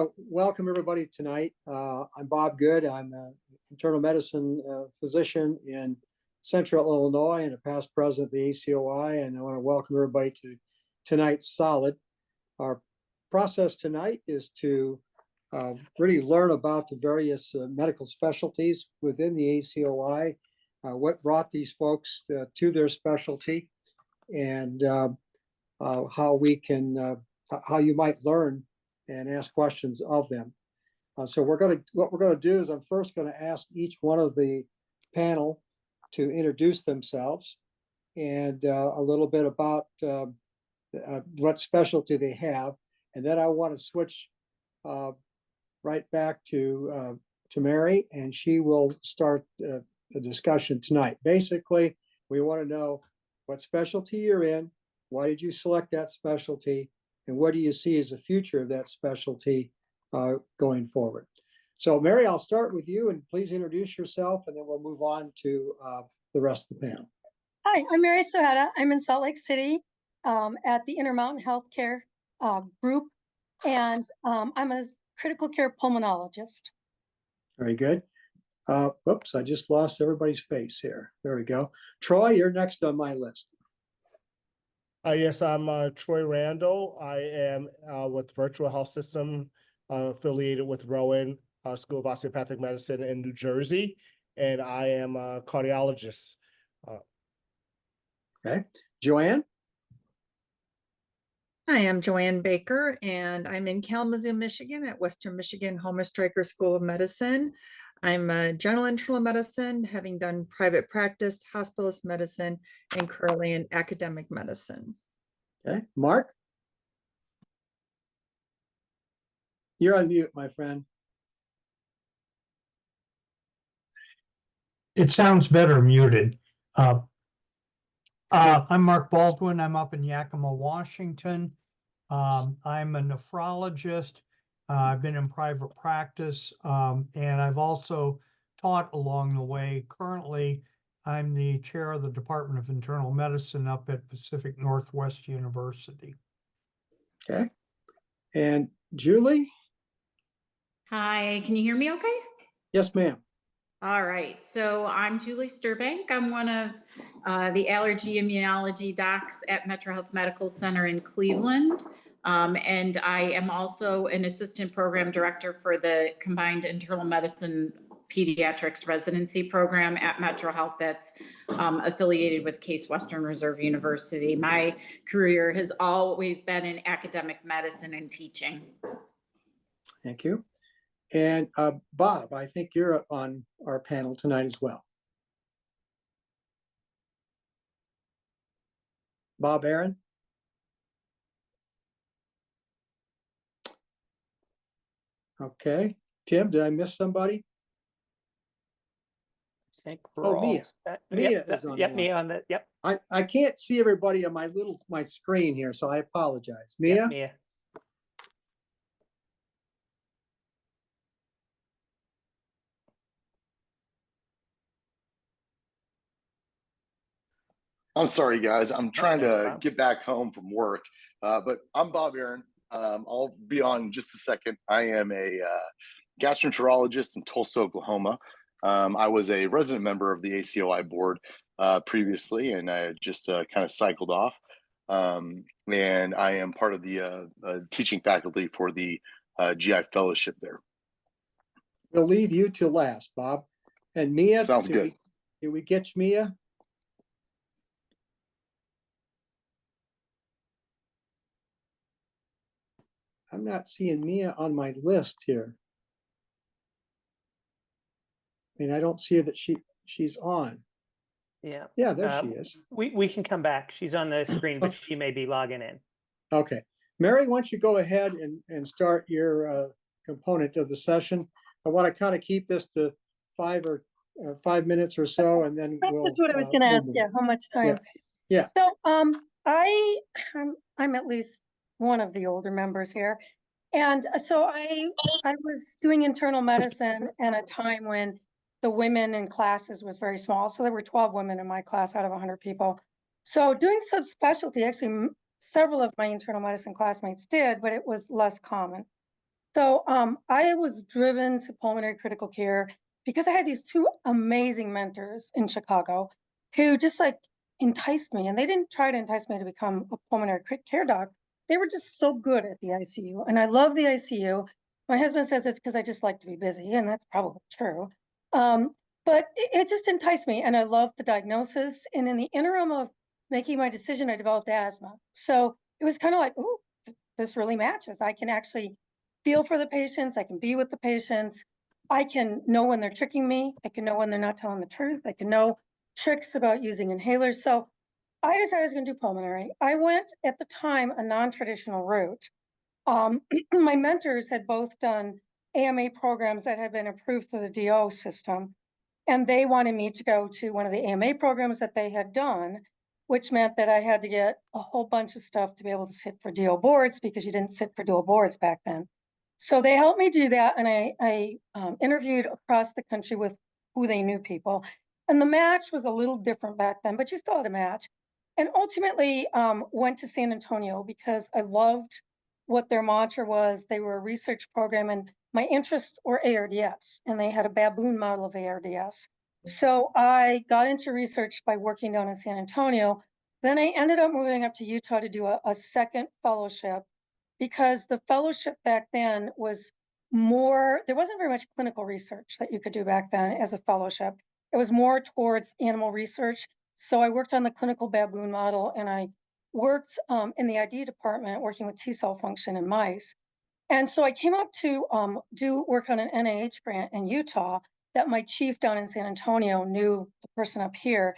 Welcome everybody tonight. I'm Bob Good. I'm an internal medicine physician in Central Illinois and a past president of the ACOI. And I want to welcome everybody to tonight's Solid. Our process tonight is to really learn about the various medical specialties within the ACOI, what brought these folks to their specialty, and how you might learn and ask questions of them. So what we're going to do is I'm first going to ask each one of the panel to introduce themselves and a little bit about what specialty they have, and then I want to switch right back to Mary, and she will start the discussion tonight. Basically, we want to know what specialty you're in, why did you select that specialty, and what do you see as the future of that specialty going forward? So Mary, I'll start with you, and please introduce yourself, and then we'll move on to the rest of the panel. Hi, I'm Mary Soheta. I'm in Salt Lake City at the Intermountain Healthcare group, and I'm a critical care pulmonologist. Very good. Whoops, I just lost everybody's face here. There we go. Troy, you're next on my list. Yes, I'm Troy Randall. I am with Virtual Health System affiliated with Rowan School of Osteopathic Medicine in New Jersey, and I am a cardiologist. Okay. Joanne? Hi, I'm Joanne Baker, and I'm in Kalamazoo, Michigan at Western Michigan Homer Stryker School of Medicine. I'm a general internal medicine, having done private practice, hospitalist medicine, and currently in academic medicine. Okay, Mark? You're on mute, my friend. It sounds better muted. I'm Mark Baldwin. I'm up in Yakima, Washington. I'm a nephrologist. I've been in private practice, and I've also taught along the way. Currently, I'm the chair of the Department of Internal Medicine up at Pacific Northwest University. Okay. And Julie? Hi, can you hear me okay? Yes, ma'am. All right, so I'm Julie Sturbank. I'm one of the allergy immunology docs at Metro Health Medical Center in Cleveland. And I am also an assistant program director for the Combined Internal Medicine Pediatrics Residency Program at Metro Health that's affiliated with Case Western Reserve University. My career has always been in academic medicine and teaching. Thank you. And Bob, I think you're on our panel tonight as well. Bob Aaron? Okay. Tim, did I miss somebody? I think we're Mia. Mia is on. Yep, Mia on the, yep. I can't see everybody on my screen here, so I apologize. Mia? Yep, Mia. I'm sorry, guys. I'm trying to get back home from work, but I'm Bob Aaron. I'll be on in just a second. I am a gastroenterologist in Tulsa, Oklahoma. I was a resident member of the ACOI board previously, and I just kind of cycled off. And I am part of the teaching faculty for the GI fellowship there. We'll leave you to last, Bob. And Mia? Sounds good. Did we get Mia? I'm not seeing Mia on my list here. I mean, I don't see her that she's on. Yeah. Yeah, there she is. We can come back. She's on the screen, but she may be logging in. Okay. Mary, why don't you go ahead and start your component of the session? I want to kind of keep this to 5 minutes or so, and then that's just what I was going to ask you. How much time? Yeah. So I'm at least one of the older members here, and so I was doing internal medicine at a time when the women in classes was very small. So there were 12 women in my class out of 100 people. So doing subspecialty, actually several of my internal medicine classmates did, but it was less common. So I was driven to pulmonary critical care because I had these two amazing mentors in Chicago who just like enticed me. And they didn't try to entice me to become a pulmonary care doc. They were just so good at the ICU. And I love the ICU. My husband says it's because I just like to be busy, and that's probably true. But it just enticed me, and I loved the diagnosis. And in the interim of making my decision, I developed asthma. So it was kind of like, ooh, this really matches. I can actually feel for the patients. I can be with the patients. I can know when they're tricking me. I can know when they're not telling the truth. I can know tricks about using inhalers. So I decided I was going to do pulmonary. I went at the time a non-traditional route. My mentors had both done AMA programs that had been approved through the DO system. And they wanted me to go to one of the AMA programs that they had done, which meant that I had to get a whole bunch of stuff to be able to sit for DO boards because you didn't sit for dual boards back then. So they helped me do that. And I interviewed across the country with who they knew people. And the match was a little different back then, but you still had a match. And ultimately went to San Antonio because I loved what their mantra was. They were a research program, and my interests were ARDS, and they had a baboon model of ARDS. So I got into research by working down in San Antonio. Then I ended up moving up to Utah to do a second fellowship because the fellowship back then was more, there wasn't very much clinical research that you could do back then as a fellowship. It was more towards animal research. So I worked on the clinical baboon model, and I worked in the ID department working with T cell function in mice. And so I came up to do work on an NIH grant in Utah that my chief down in San Antonio knew the person up here.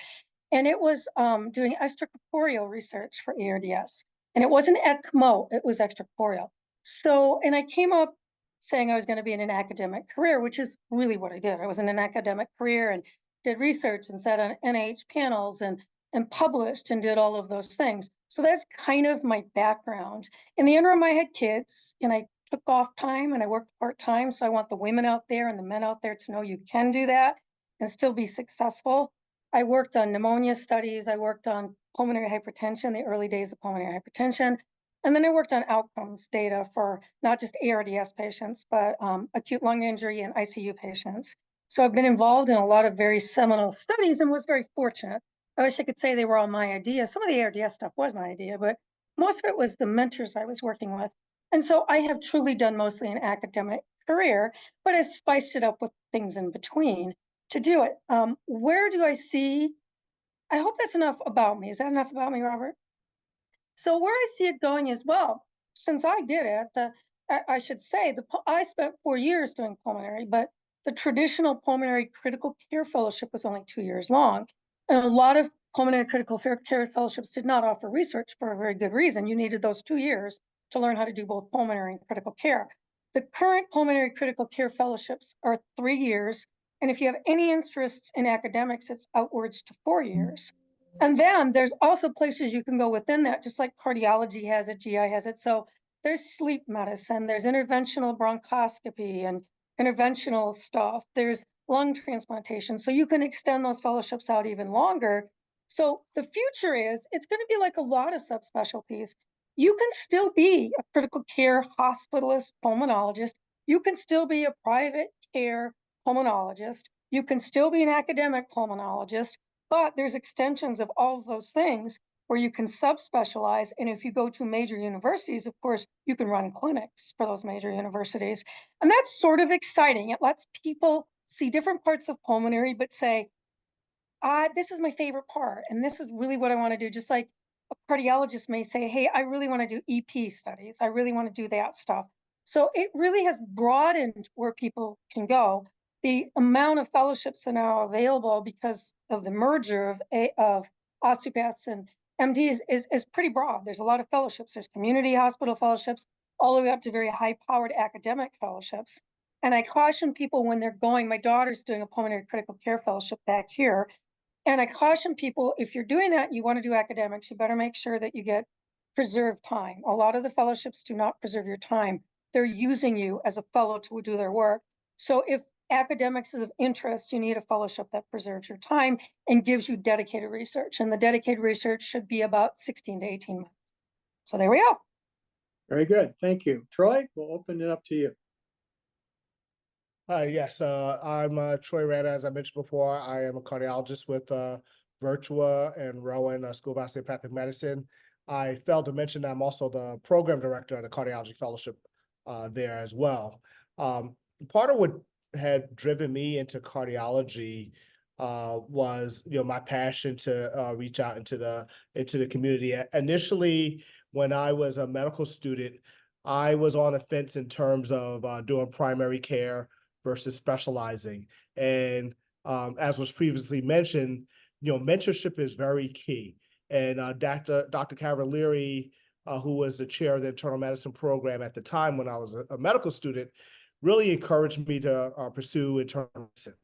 And it was doing extracorporeal research for ARDS. And it wasn't ECMO, it was extracorporeal. So, and I came up saying I was going to be in an academic career, which is really what I did. I was in an academic career and did research and sat on NIH panels and published and did all of those things. So that's kind of my background. In the interim, I had kids and I took off time and I worked part-time. So I want the women out there and the men out there to know you can do that and still be successful. I worked on pneumonia studies. I worked on pulmonary hypertension, the early days of pulmonary hypertension. And then I worked on outcomes data for not just ARDS patients, but acute lung injury and ICU patients. So I've been involved in a lot of very seminal studies and was very fortunate. I wish I could say they were all my idea. Some of the ARDS stuff was my idea, but most of it was the mentors I was working with. And so I have truly done mostly an academic career, but I've spiced it up with things in between to do it. Where do I see? I hope that's enough about me. Is that enough about me, Robert? So where I see it going as well, since I did it, I should say, I spent 4 years doing pulmonary, but the traditional pulmonary critical care fellowship was only 2 years long. And a lot of pulmonary critical care fellowships did not offer research for a very good reason. You needed those 2 years to learn how to do both pulmonary and critical care. The current pulmonary critical care fellowships are 3 years. And if you have any interest in academics, it's outwards to 4 years. And then there's also places you can go within that, just like cardiology has it, GI has it. So there's sleep medicine, there's interventional bronchoscopy and interventional stuff. There's lung transplantation. So you can extend those fellowships out even longer. So the future is, it's going to be like a lot of subspecialties. You can still be a critical care hospitalist pulmonologist. You can still be a private care pulmonologist. You can still be an academic pulmonologist, but there's extensions of all of those things where you can subspecialize. And if you go to major universities, of course, you can run clinics for those major universities. And that's sort of exciting. It lets people see different parts of pulmonary, but say, this is my favorite part. And this is really what I want to do. Just like a cardiologist may say, hey, I really want to do EP studies. I really want to do that stuff. So it really has broadened where people can go. The amount of fellowships are now available because of the merger of osteopaths and MDs is pretty broad. There's a lot of fellowships. There's community hospital fellowships all the way up to very high-powered academic fellowships. And I caution people when they're going, my daughter's doing a pulmonary critical care fellowship back here. And I caution people, if you're doing that, you want to do academics, you better make sure that you get preserved time. A lot of the fellowships do not preserve your time. They're using you as a fellow to do their work. So if academics is of interest, you need a fellowship that preserves your time and gives you dedicated research. And the dedicated research should be about 16 to 18 months. So there we go. Very good. Thank you. Troy, we'll open it up to you. Yes, I'm Troy Randa. As I mentioned before, I am a cardiologist with Virtua and Rowan School of Osteopathic Medicine. I failed to mention that I'm also the program director of the cardiology fellowship there as well. Part of what had driven me into cardiology was, my passion to reach out into the community. Initially, when I was a medical student, I was on the fence in terms of doing primary care versus specializing. And as was previously mentioned, mentorship is very key. And Dr. Cavalieri, who was the chair of the internal medicine program at the time when I was a medical student, really encouraged me to pursue internal medicine.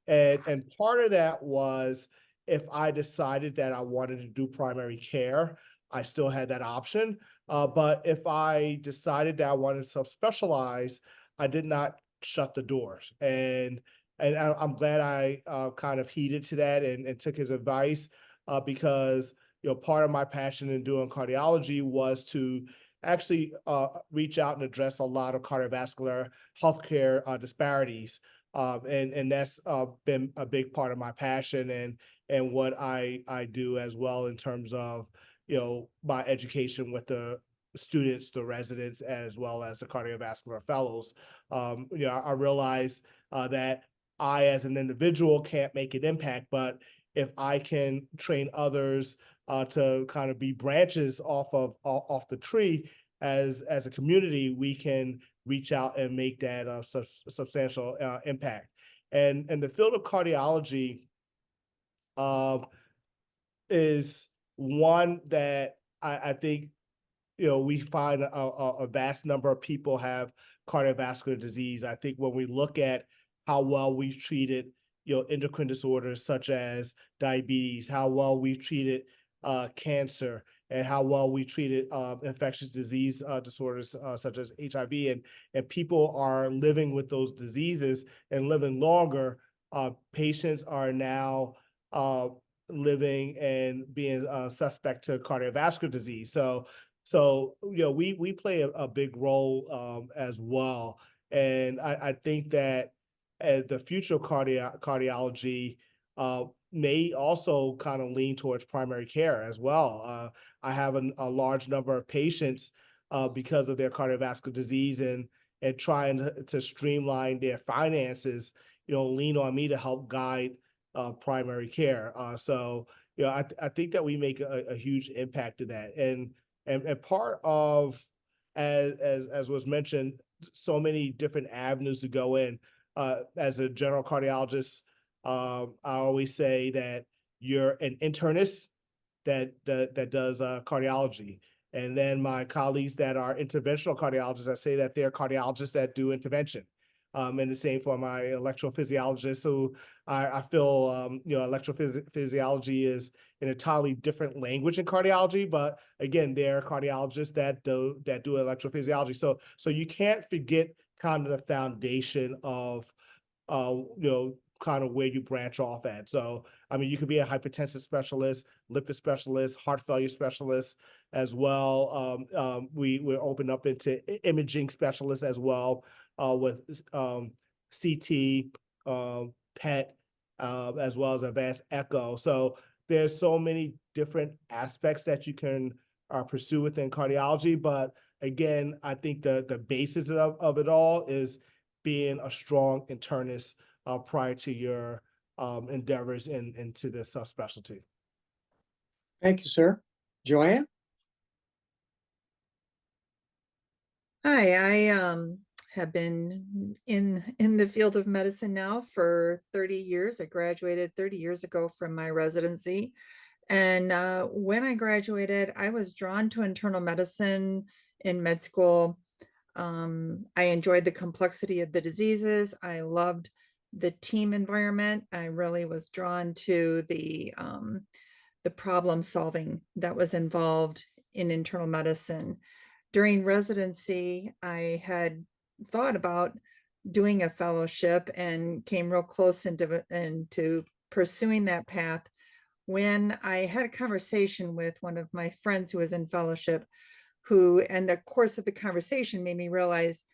And part of that was if I decided that I wanted to do primary care, I still had that option. But if I decided that I wanted to subspecialize, I did not shut the doors. And I'm glad I kind of heeded to that and took his advice because part of my passion in doing cardiology was to actually reach out and address a lot of cardiovascular healthcare disparities. And that's been a big part of my passion and what I do as well in terms of my education with the students, the residents, as well as the cardiovascular fellows. I realize that I, as an individual, can't make an impact, but if I can train others to kind of be branches off the tree, as a community, we can reach out and make that substantial impact. And the field of cardiology is one that I think we find a vast number of people have cardiovascular disease. I think when we look at how well we've treated, endocrine disorders such as diabetes, how well we've treated cancer, and how well we treated infectious disease disorders such as HIV, and people are living with those diseases and living longer. Patients are now living and being suspect to cardiovascular disease. So we play a big role as well, and I think that the future of cardiology may also kind of lean towards primary care as well. I have a large number of patients because of their cardiovascular disease and trying to streamline their finances, lean on me to help guide primary care. So I think that we make a huge impact to that, and part of as was mentioned, so many different avenues to go in. As a general cardiologist, I always say that you're an internist that does cardiology. And then my colleagues that are interventional cardiologists, I say that they're cardiologists that do intervention. And the same for my electrophysiologist. So I feel, electrophysiology is an entirely different language in cardiology, but again, they're cardiologists that do electrophysiology. So you can't forget kind of the foundation of, kind of where you branch off at. So, I mean, you could be a hypertensive specialist, lipid specialist, heart failure specialist as well. We're open up into imaging specialists as well with CT, PET, as well as advanced echo. So there's so many different aspects that you can pursue within cardiology. But again, I think the basis of it all is being a strong internist prior to your endeavors into this subspecialty. Thank you, sir. Joanne? Hi, I have been in the field of medicine now for 30 years. I graduated 30 years ago from my residency. And when I graduated, I was drawn to internal medicine in med school. I enjoyed the complexity of the diseases. I loved the team environment. I really was drawn to the problem solving that was involved in internal medicine. During residency, I had thought about doing a fellowship and came real close into pursuing that path when I had a conversation with one of my friends who was in fellowship, who, in the course of the conversation, made me realize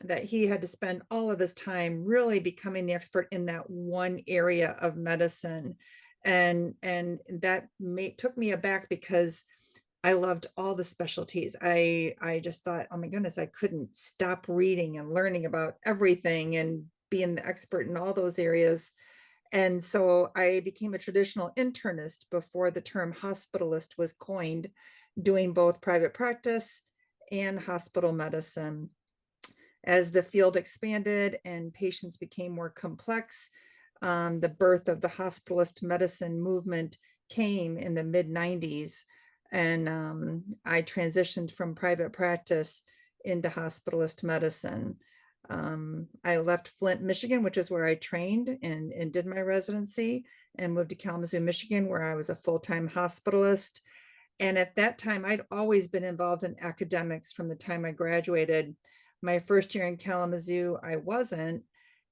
that he had to spend all of his time really becoming the expert in that one area of medicine. And that took me aback because I loved all the specialties. I just thought, oh my goodness, I couldn't stop reading and learning about everything and being the expert in all those areas. And so I became a traditional internist before the term hospitalist was coined, doing both private practice and hospital medicine. As the field expanded and patients became more complex, the birth of the hospitalist medicine movement came in the mid-90s. And I transitioned from private practice into hospitalist medicine. I left Flint, Michigan, which is where I trained and did my residency, and moved to Kalamazoo, Michigan, where I was a full-time hospitalist. And at that time, I'd always been involved in academics from the time I graduated. My first year in Kalamazoo, I wasn't,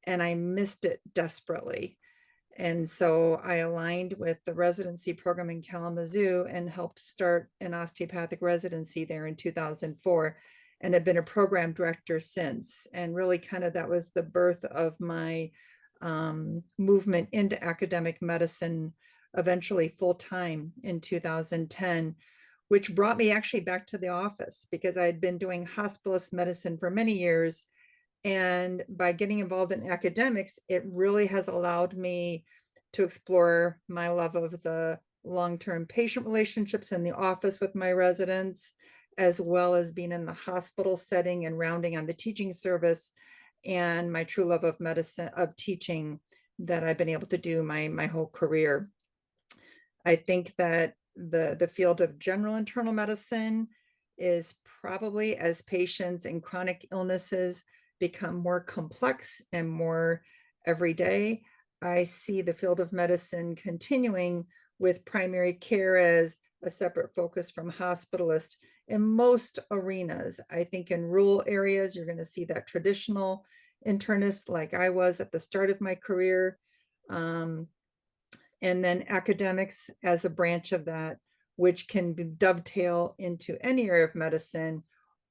and I missed it desperately. And so I aligned with the residency program in Kalamazoo and helped start an osteopathic residency there in 2004, and have been a program director since. And really kind of that was the birth of my movement into academic medicine, eventually full-time in 2010, which brought me actually back to the office because I had been doing hospitalist medicine for many years. And by getting involved in academics, it really has allowed me to explore my love of the long-term patient relationships in the office with my residents, as well as being in the hospital setting and rounding on the teaching service, and my true love of medicine, of teaching, that I've been able to do my whole career. I think that the field of general internal medicine is probably, as patients and chronic illnesses become more complex and more everyday, I see the field of medicine continuing with primary care as a separate focus from hospitalist in most arenas. I think in rural areas, you're going to see that traditional internist like I was at the start of my career. And then academics as a branch of that, which can dovetail into any area of medicine,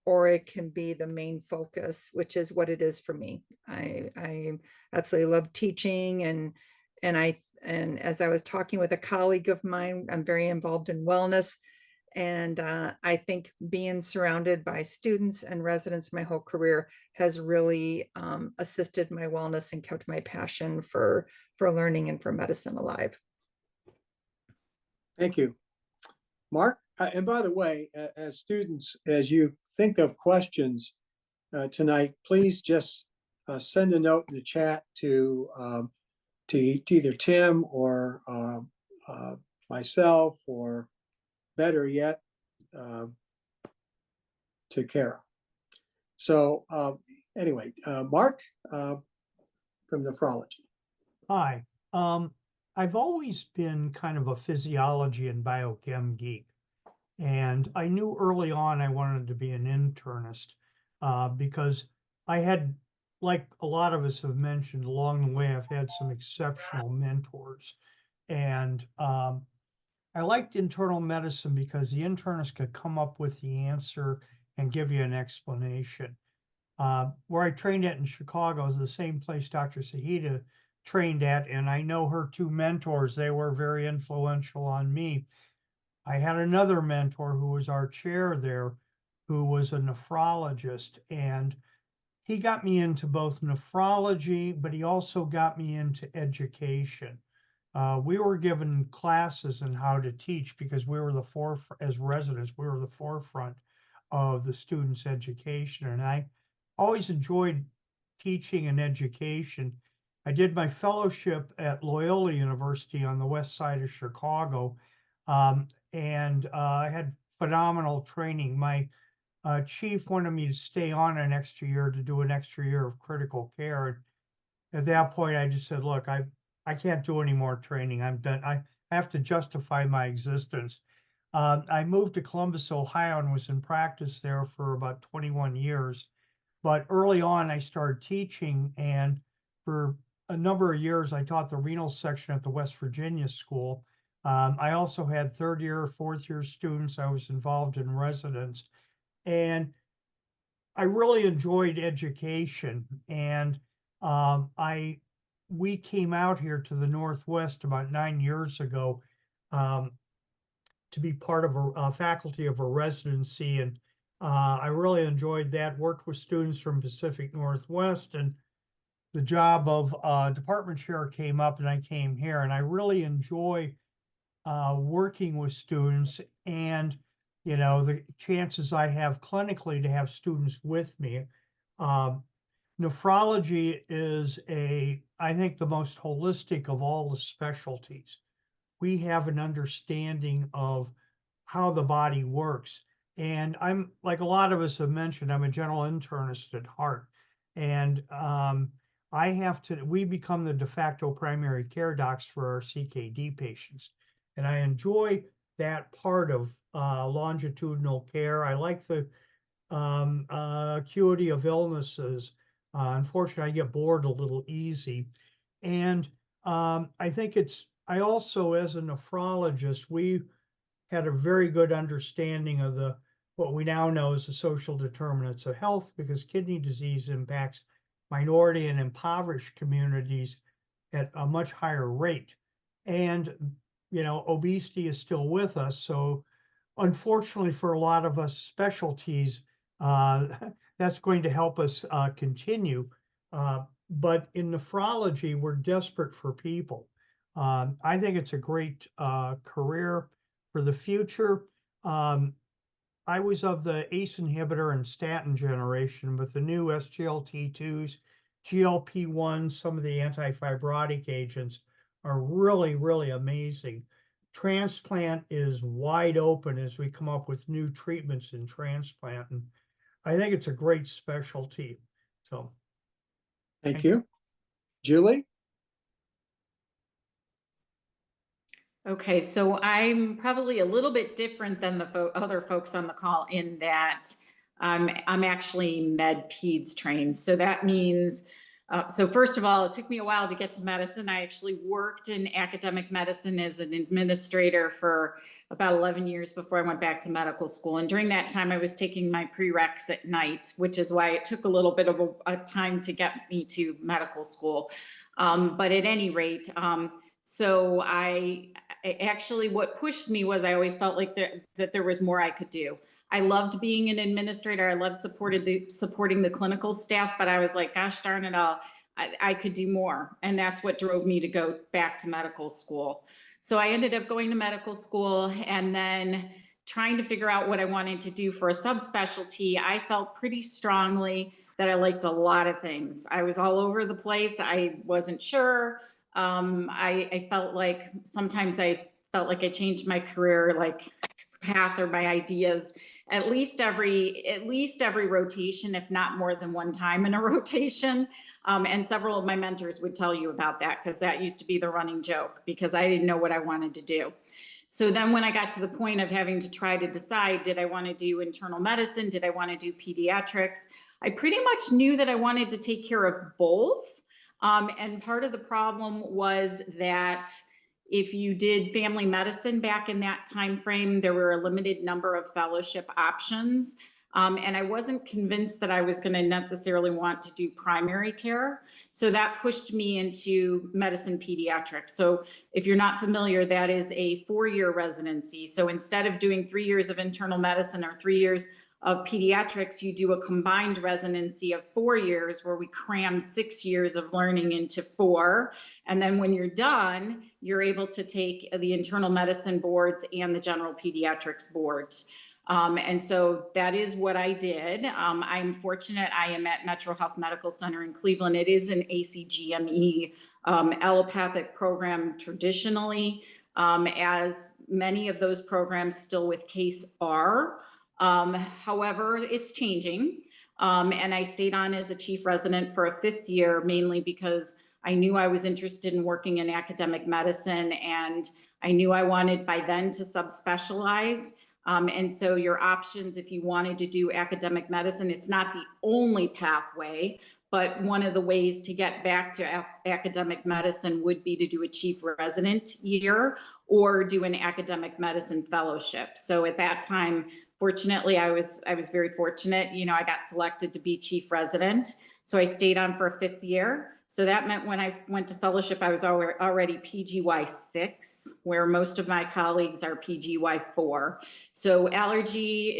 or it can be the main focus, which is what it is for me. I absolutely love teaching, and as I was talking with a colleague of mine, I'm very involved in wellness. And I think being surrounded by students and residents my whole career has really assisted my wellness and kept my passion for learning and for medicine alive. Thank you. Mark, and by the way, as students, as you think of questions tonight, please just send a note in the chat to either Tim or myself, or better yet, to Kara. So anyway, Mark from nephrology. Hi. I've always been kind of a physiology and biochem geek. And I knew early on I wanted to be an internist because I had, like a lot of us have mentioned along the way, I've had some exceptional mentors. And I liked internal medicine because the internist could come up with the answer and give you an explanation. Where I trained at in Chicago is the same place Dr. Sahita trained at, and I know her two mentors. They were very influential on me. I had another mentor who was our chair there, who was a nephrologist, and he got me into both nephrology, but he also got me into education. We were given classes on how to teach because we were the forefront, as residents, we were the forefront of the students' education. And I always enjoyed teaching and education. I did my fellowship at Loyola University on the west side of Chicago, and I had phenomenal training. My chief wanted me to stay on an extra year to do an extra year of critical care. At that point, I just said, look, I can't do any more training. I'm done. I have to justify my existence. I moved to Columbus, Ohio, and was in practice there for about 21 years. But early on, I started teaching, and for a number of years, I taught the renal section at the West Virginia School. I also had third year, fourth year students. I was involved in residence. And I really enjoyed education, and we came out here to the Northwest about 9 years ago to be part of a faculty of a residency, and I really enjoyed that. Worked with students from Pacific Northwest, and the job of department chair came up, and I came here, and I really enjoy working with students, and the chances I have clinically to have students with me. Nephrology is I think the most holistic of all the specialties. We have an understanding of how the body works. And I'm, like a lot of us have mentioned, I'm a general internist at heart. And we become the de facto primary care docs for our CKD patients. And I enjoy that part of longitudinal care. I like the acuity of illnesses. Unfortunately, I get bored a little easy. And I think I also, as a nephrologist, we had a very good understanding of what we now know as the social determinants of health, because kidney disease impacts minority and impoverished communities at a much higher rate. And, obesity is still with us. So unfortunately for a lot of us specialties, that's going to help us continue. But in nephrology, we're desperate for people. I think it's a great career for the future. I was of the ACE inhibitor and statin generation, but the new SGLT2s, GLP-1s, some of the antifibrotic agents are really, really amazing. Transplant is wide open as we come up with new treatments in transplant. And I think it's a great specialty. So. Thank you. Julie? Okay, so I'm probably a little bit different than the other folks on the call in that I'm actually med peds trained. So that means, so first of all, it took me a while to get to medicine. I actually worked in academic medicine as an administrator for about 11 years before I went back to medical school. And during that time, I was taking my prereqs at night, which is why it took a little bit of a time to get me to medical school. But at any rate, so I actually, what pushed me was I always felt like that there was more I could do. I loved being an administrator. I loved supporting the clinical staff, but I was like, gosh darn it all, I could do more. And that's what drove me to go back to medical school. So I ended up going to medical school and then trying to figure out what I wanted to do for a subspecialty. I felt pretty strongly that I liked a lot of things. I was all over the place. I wasn't sure. I felt like sometimes I felt like I changed my career, like path or my ideas at least every rotation, if not more than one time in a rotation. And several of my mentors would tell you about that, because that used to be the running joke, because I didn't know what I wanted to do. So then when I got to the point of having to try to decide, did I want to do internal medicine? Did I want to do pediatrics? I pretty much knew that I wanted to take care of both. And part of the problem was that if you did family medicine back in that time frame, there were a limited number of fellowship options. And I wasn't convinced that I was going to necessarily want to do primary care. So that pushed me into medicine pediatrics. So if you're not familiar, that is a 4-year residency. So instead of doing 3 years of internal medicine or 3 years of pediatrics, you do a combined residency of 4 years where we cram 6 years of learning into 4. And then when you're done, you're able to take the internal medicine boards and the general pediatrics boards. And so that is what I did. I'm fortunate I am at Metro Health Medical Center in Cleveland. It is an ACGME allopathic program traditionally, as many of those programs still with case are. However, it's changing. And I stayed on as a chief resident for a 5th year, mainly because I knew I was interested in working in academic medicine, and I knew I wanted by then to subspecialize. And so your options, if you wanted to do academic medicine, it's not the only pathway, but one of the ways to get back to academic medicine would be to do a chief resident year or do an academic medicine fellowship. So at that time, fortunately, I was very fortunate. You know, I got selected to be chief resident. So I stayed on for a 5th year. So that meant when I went to fellowship, I was already PGY 6, where most of my colleagues are PGY 4. So allergy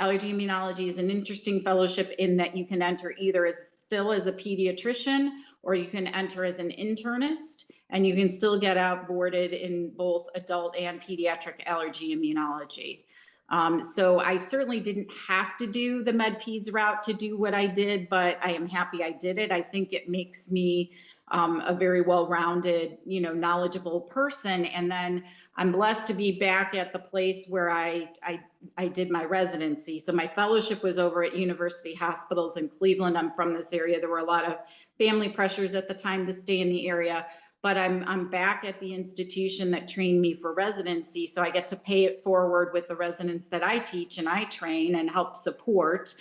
immunology is an interesting fellowship in that you can enter either still as a pediatrician, or you can enter as an internist, and you can still get outboarded in both adult and pediatric allergy immunology. So I certainly didn't have to do the med peds route to do what I did, but I am happy I did it. I think it makes me a very well-rounded, you know, knowledgeable person. And then I'm blessed to be back at the place where I did my residency. So my fellowship was over at University Hospitals in Cleveland. I'm from this area. There were a lot of family pressures at the time to stay in the area. But I'm back at the institution that trained me for residency. So I get to pay it forward with the residents that I teach and I train and help support.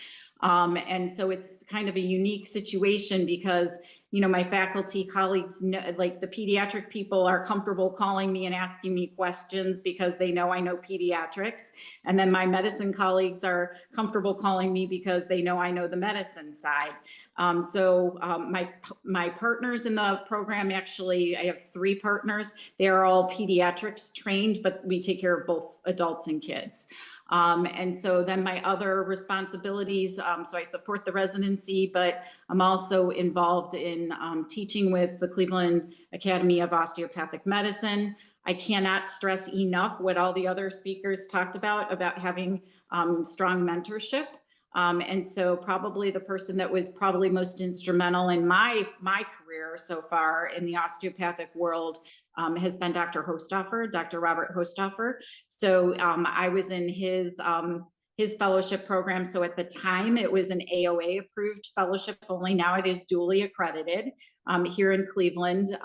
And so it's kind of a unique situation because, you know, my faculty colleagues, like the pediatric people, are comfortable calling me and asking me questions because they know I know pediatrics. And then my medicine colleagues are comfortable calling me because they know I know the medicine side. My partners in the program, actually, I have 3 partners. They are all pediatrics trained, but we take care of both adults and kids. And so then my other responsibilities, so I support the residency, but I'm also involved in teaching with the Cleveland Academy of Osteopathic Medicine. I cannot stress enough what all the other speakers talked about having strong mentorship. And so probably the person that was probably most instrumental in my career so far in the osteopathic world has been Dr. Hostoffer, Dr. Robert Hostoffer. So I was in his fellowship program. So at the time it was an AOA approved fellowship only. Now it is duly accredited here in Cleveland.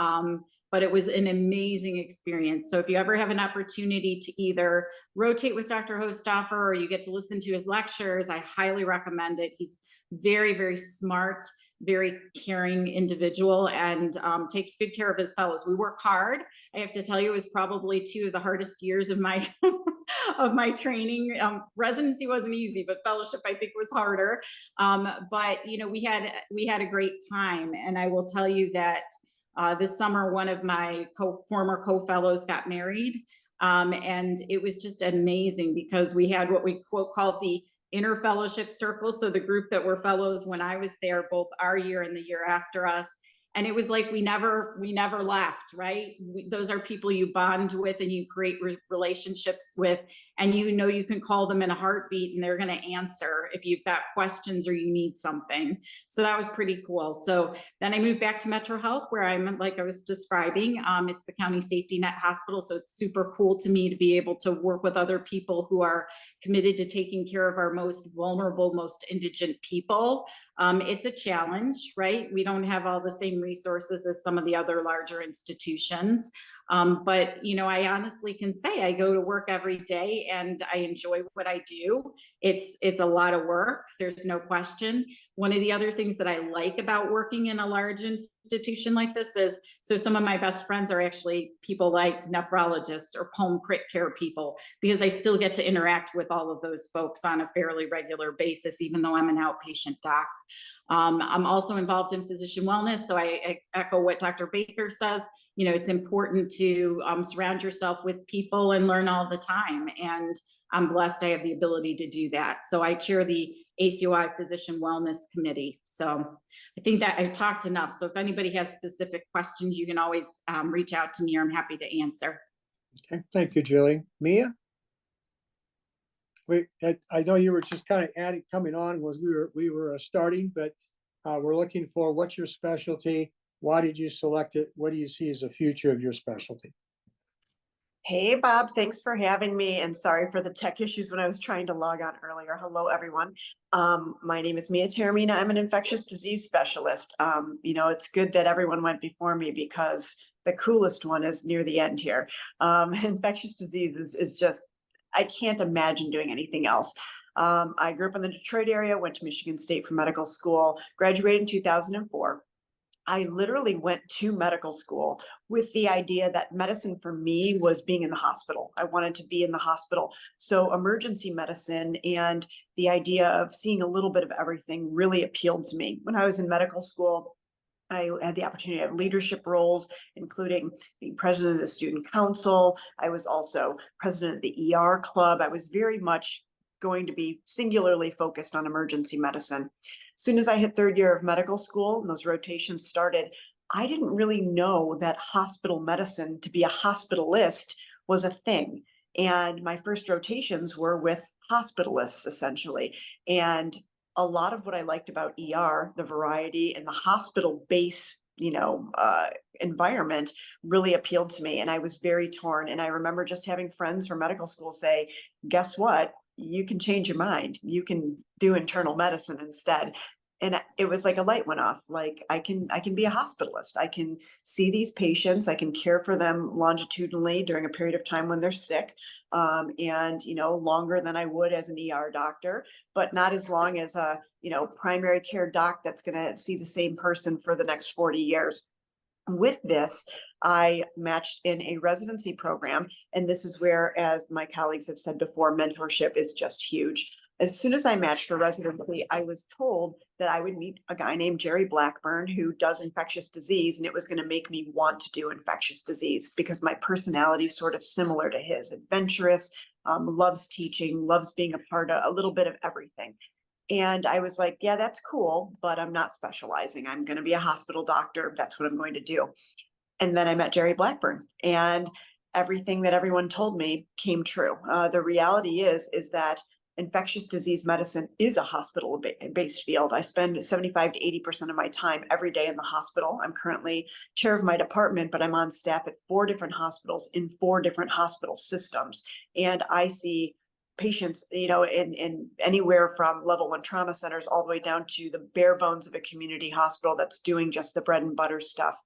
But it was an amazing experience. So if you ever have an opportunity to either rotate with Dr. Hostoffer or you get to listen to his lectures, I highly recommend it. He's very, very smart, very caring individual, and takes good care of his fellows. We work hard. I have to tell you, it was probably 2 of the hardest years of my of my training. Residency wasn't easy, but fellowship I think was harder. But you know, we had a great time, and I will tell you that this summer, one of my former co-fellows got married. And it was just amazing because we had what we called the inner fellowship circle. So the group that were fellows when I was there, both our year and the year after us. And it was like we never left, right? Those are people you bond with and you create relationships with, and you know you can call them in a heartbeat and they're going to answer if you've got questions or you need something. So that was pretty cool. So then I moved back to Metro Health, where I'm, like I was describing, it's the County Safety Net Hospital. So it's super cool to me to be able to work with other people who are committed to taking care of our most vulnerable, most indigent people. It's a challenge, right? We don't have all the same resources as some of the other larger institutions. But, you know, I honestly can say I go to work every day and I enjoy what I do. It's a lot of work. There's no question. One of the other things that I like about working in a large institution like this is, so some of my best friends are actually people like nephrologists or home crit care people, because I still get to interact with all of those folks on a fairly regular basis, even though I'm an outpatient doc. I'm also involved in physician wellness. So I echo what Dr. Baker says. You know, it's important to surround yourself with people and learn all the time. And I'm blessed I have the ability to do that. So I chair the ACOI Physician Wellness Committee. So I think that I've talked enough. So if anybody has specific questions, you can always reach out to me, or I'm happy to answer. Okay, thank you, Julie. Mia? I know you were just kind of coming on was we were starting, but we're looking for what's your specialty? Why did you select it? What do you see as the future of your specialty? Hey, Bob, thanks for having me, and sorry for the tech issues when I was trying to log on earlier. Hello, everyone. My name is Mia Taormina. I'm an infectious disease specialist. You know, it's good that everyone went before me because the coolest one is near the end here. Infectious disease is just, I can't imagine doing anything else. I grew up in the Detroit area, went to Michigan State for medical school, graduated in 2004. I literally went to medical school with the idea that medicine for me was being in the hospital. I wanted to be in the hospital. So emergency medicine and the idea of seeing a little bit of everything really appealed to me. When I was in medical school, I had the opportunity to have leadership roles, including being president of the student council. I was also president of the ER club. I was very much going to be singularly focused on emergency medicine. As soon as I hit third year of medical school and those rotations started, I didn't really know that hospital medicine, to be a hospitalist, was a thing. And my first rotations were with hospitalists, essentially. And a lot of what I liked about ER, the variety and the hospital base, environment really appealed to me. And I was very torn. And I remember just having friends from medical school say, guess what? You can change your mind. You can do internal medicine instead. And it was like a light went off. Like I can be a hospitalist. I can see these patients. I can care for them longitudinally during a period of time when they're sick, and longer than I would as an ER doctor, but not as long as a primary care doc that's going to see the same person for the next 40 years. With this, I matched in a residency program, and this is where, as my colleagues have said before, mentorship is just huge. As soon as I matched for residency, I was told that I would meet a guy named Jerry Blackburn who does infectious disease, and it was going to make me want to do infectious disease because my personality is sort of similar to his, adventurous, loves teaching, loves being a part of a little bit of everything. And I was like, yeah, that's cool, but I'm not specializing. I'm going to be a hospital doctor. That's what I'm going to do. And then I met Jerry Blackburn, and everything that everyone told me came true. The reality is that infectious disease medicine is a hospital-based field. I spend 75 to 80% of my time every day in the hospital. I'm currently chair of my department, but I'm on staff at 4 different hospitals in 4 different hospital systems. And I see patients, in anywhere from level 1 trauma centers all the way down to the bare bones of a community hospital that's doing just the bread and butter stuff.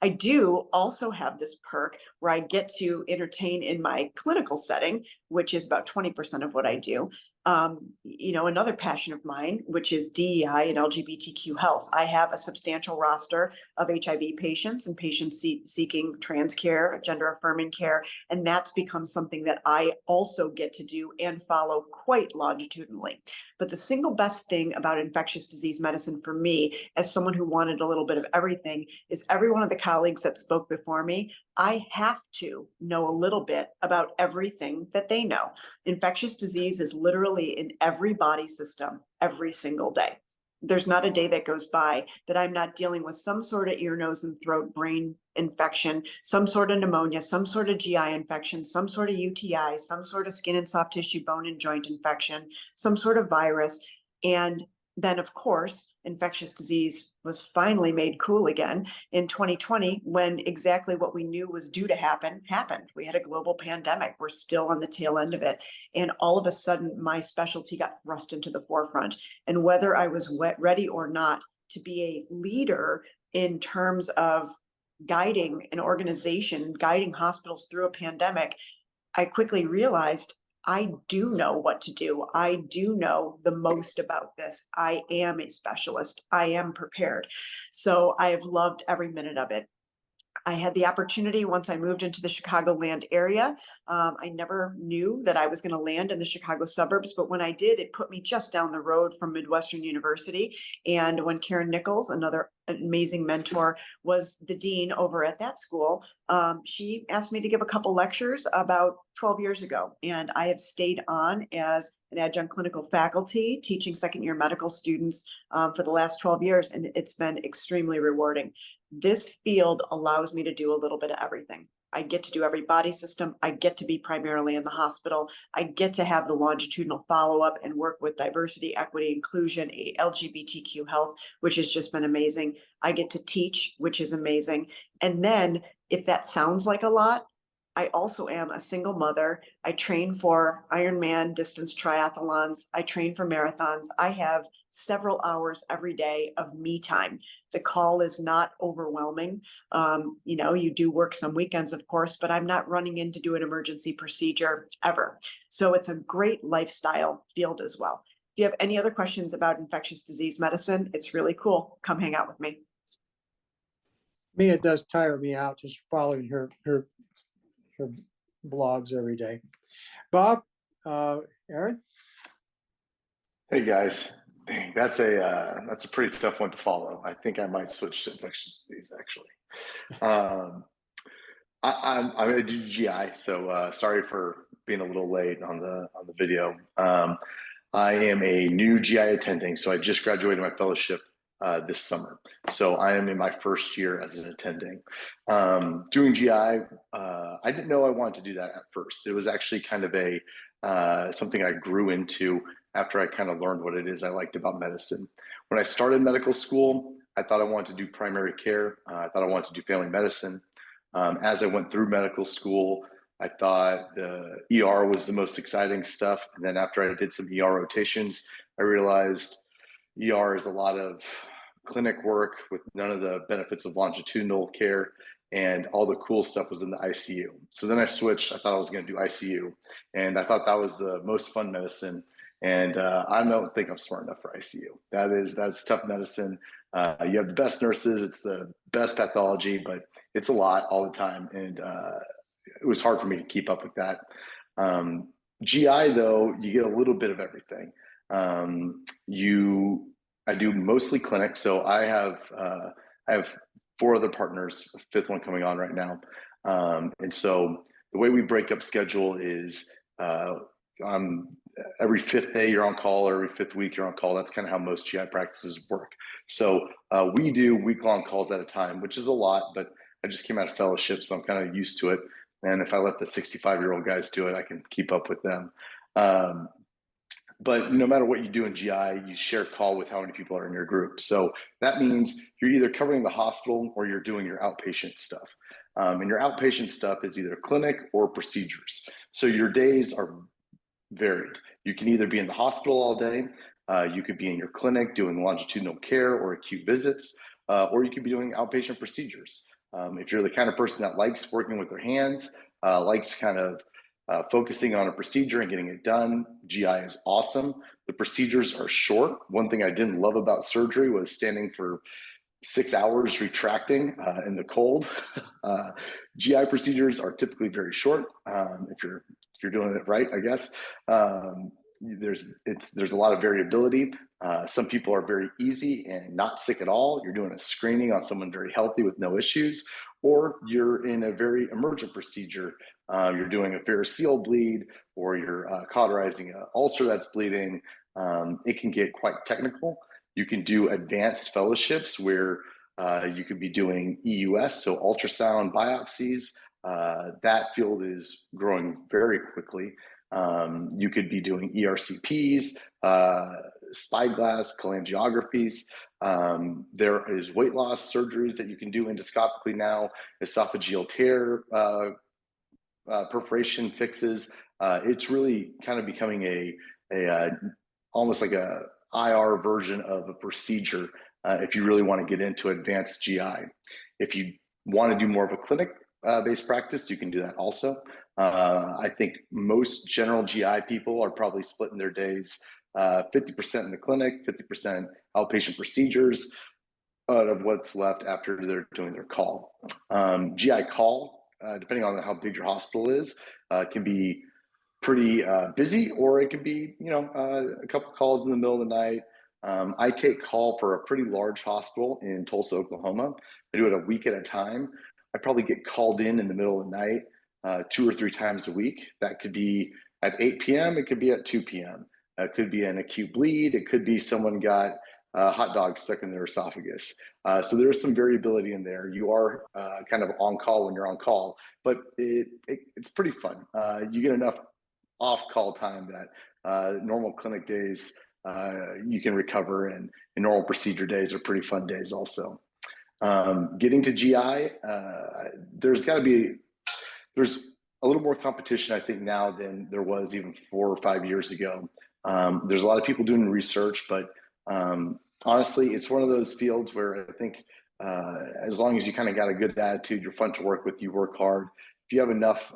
I do also have this perk where I get to entertain in my clinical setting, which is about 20% of what I do. Another passion of mine, which is DEI and LGBTQ health. I have a substantial roster of HIV patients and patients seeking trans care, gender affirming care, and that's become something that I also get to do and follow quite longitudinally. But the single best thing about infectious disease medicine for me, as someone who wanted a little bit of everything, is every one of the colleagues that spoke before me, I have to know a little bit about everything that they know. Infectious disease is literally in every body system every single day. There's not a day that goes by that I'm not dealing with some sort of ear, nose, and throat brain infection, some sort of pneumonia, some sort of GI infection, some sort of UTI, some sort of skin and soft tissue, bone and joint infection, some sort of virus. And then, of course, infectious disease was finally made cool again in 2020 when exactly what we knew was due to happen happened. We had a global pandemic. We're still on the tail end of it. And all of a sudden, my specialty got thrust into the forefront. And whether I was ready or not to be a leader in terms of guiding an organization, guiding hospitals through a pandemic, I quickly realized I do know what to do. I do know the most about this. I am a specialist. I am prepared. So I have loved every minute of it. I had the opportunity once I moved into the Chicagoland area. I never knew that I was going to land in the Chicago suburbs, but when I did, it put me just down the road from Midwestern University. And when Karen Nichols, another amazing mentor, was the dean over at that school, she asked me to give a couple lectures about 12 years ago. And I have stayed on as an adjunct clinical faculty teaching second-year medical students for the last 12 years, and it's been extremely rewarding. This field allows me to do a little bit of everything. I get to do every body system. I get to be primarily in the hospital. I get to have the longitudinal follow-up and work with diversity, equity, inclusion, LGBTQ health, which has just been amazing. I get to teach, which is amazing. And then if that sounds like a lot, I also am a single mother. I train for Ironman distance triathlons. I train for marathons. I have several hours every day of me time. The call is not overwhelming. You do work some weekends, of course, but I'm not running in to do an emergency procedure ever. So it's a great lifestyle field as well. If you have any other questions about infectious disease medicine, it's really cool. Come hang out with me. Mia does tire me out just following her blogs every day. Bob, Aaron? Hey guys, dang, that's a pretty tough one to follow. I think I might switch to infectious disease actually. I do GI, so sorry for being a little late on the video. I am a new GI attending, so I just graduated my fellowship this summer. So I am in my first year as an attending. Doing GI, I didn't know I wanted to do that at first. It was actually kind of a something I grew into after I kind of learned what it is I liked about medicine. When I started medical school, I thought I wanted to do primary care. I thought I wanted to do family medicine. As I went through medical school, I thought the ER was the most exciting stuff. And then after I did some ER rotations, I realized ER is a lot of clinic work with none of the benefits of longitudinal care, and all the cool stuff was in the ICU. So then I switched. I thought I was going to do ICU, and I thought that was the most fun medicine. And I don't think I'm smart enough for ICU. That's tough medicine. You have the best nurses. It's the best pathology, but it's a lot all the time. And it was hard for me to keep up with that. GI though, you get a little bit of everything. I do mostly clinic. So I have 4 other partners, a 5th one coming on right now. And so the way we break up schedule is every 5th day you're on call, or every 5th week you're on call. That's kind of how most GI practices work. So we do week-long calls at a time, which is a lot, but I just came out of fellowship, so I'm kind of used to it. And if I let the 65-year-old guys do it, I can keep up with them. But no matter what you do in GI, you share call with how many people are in your group. So that means you're either covering the hospital or you're doing your outpatient stuff. And your outpatient stuff is either clinic or procedures. So your days are varied. You can either be in the hospital all day, you could be in your clinic doing longitudinal care or acute visits, or you could be doing outpatient procedures. If you're the kind of person that likes working with their hands, likes kind of focusing on a procedure and getting it done, GI is awesome. The procedures are short. One thing I didn't love about surgery was standing for 6 hours retracting in the cold. GI procedures are typically very short if you're doing it right, I guess. There's a lot of variability. Some people are very easy and not sick at all. You're doing a screening on someone very healthy with no issues, or you're in a very emergent procedure. You're doing a variceal bleed, or you're cauterizing an ulcer that's bleeding. It can get quite technical. You can do advanced fellowships where you could be doing EUS, so ultrasound biopsies. That field is growing very quickly. You could be doing ERCPs, spyglass, cholangiographies. There is weight loss surgeries that you can do endoscopically now, esophageal tear perforation fixes. It's really kind of becoming a almost like a IR version of a procedure if you really want to get into advanced GI. If you want to do more of a clinic based practice, you can do that also. I think most general GI people are probably splitting their days 50% in the clinic, 50% outpatient procedures out of what's left after they're doing their call. GI call, depending on how big your hospital is, can be pretty busy, or it can be, a couple calls in the middle of the night. I take call for a pretty large hospital in Tulsa, Oklahoma. I do it a week at a time. I probably get called in the middle of the night 2 or 3 times a week. That could be at 8 p.m. It could be at 2 p.m. It could be an acute bleed. It could be someone got hot dogs stuck in their esophagus. So there's some variability in there. You are kind of on call when you're on call, but it's pretty fun. You get enough off-call time that normal clinic days you can recover, and normal procedure days are pretty fun days also. Getting to GI, there's a little more competition, I think, now than there was even 4 or 5 years ago. There's a lot of people doing research, but honestly, it's one of those fields where I think as long as you kind of got a good attitude, you're fun to work with, you work hard. If you have enough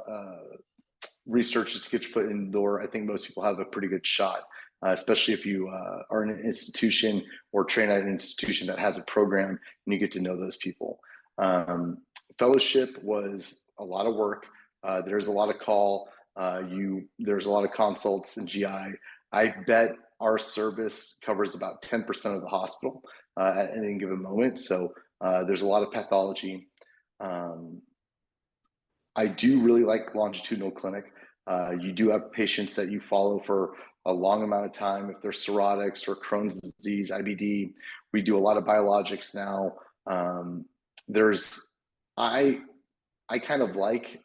research to get your foot in the door, I think most people have a pretty good shot, especially if you are in an institution or train at an institution that has a program and you get to know those people. Fellowship was a lot of work. There's a lot of call. There's a lot of consults in GI. I bet our service covers about 10% of the hospital at any given moment. So there's a lot of pathology. I do really like longitudinal clinic. You do have patients that you follow for a long amount of time. If they're cirrhotics or Crohn's disease, IBD, we do a lot of biologics now. I kind of like